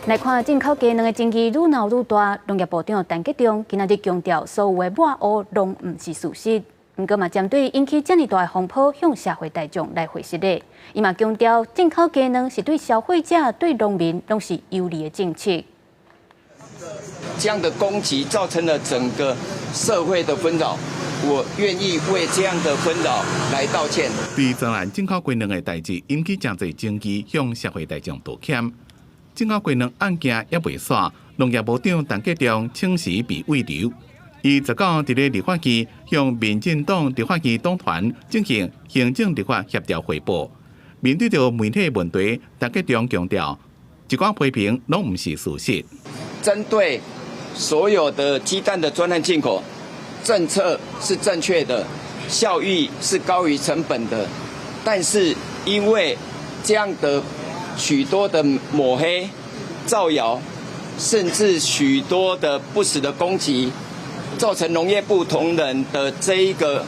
来看进口鸡卵的争议愈闹愈大，农业部长陈吉仲今仔日强调，所有的抹黑拢毋是事实。不过嘛，针对引起这么大的风波，向社会大众来回实例。伊嘛强调，进口鸡卵是对消费者、对农民拢是有利的政策。这样的攻击造成了整个社会的纷扰，我愿意为这样的纷扰来道歉。对昨晚进口鸡卵的代志引起真侪争议，向社会大众道歉。进口鸡卵案件也未煞，农业部长陈吉仲请辞被慰留。伊19伫咧立法期向民进党立法期党团进行行政立法协调汇报。面对着媒体问题，陈吉仲强调，一寡批评拢毋是事实。针对所有的鸡蛋的专案进口政策是正确的，效益是高于成本的，但是因为这样的许多的抹黑、造谣，甚至许多的不实的攻击，造成农业部同仁的这一个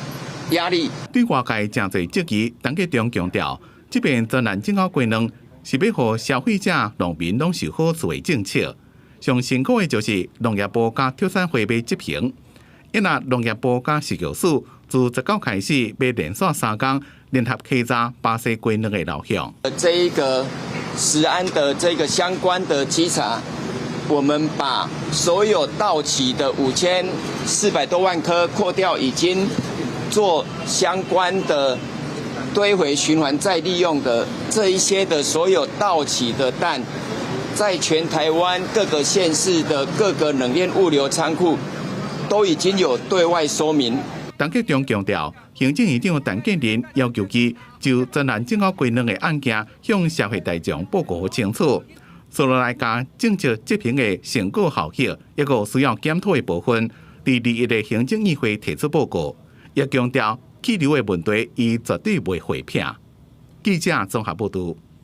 压力。对外界真侪质疑，陈吉仲强调，这边专案进口鸡卵是要让消费者、农民拢受好处的政策。上辛苦的就是农业部加畜产会要执行，因那农业部加食药署自19开始要连续3天联合稽查巴西鸡卵的流向。这一个食安的这个相关的稽查，我们把所有到期的5400多万颗扣掉，已经做相关的堆回循环再利用的这一些的所有到期的蛋，在全台湾各个县市的各个冷链物流仓库都已经有对外说明。陈吉仲强调，行政院长陈建仁要求其就专案进口鸡卵的案件向社会大众报告清楚，所落来加政策执行的成果效益，一个需要检讨的部分，伫21个行政议会提出报告。也强调气流的问题，伊绝对袂回避。记者综合报道。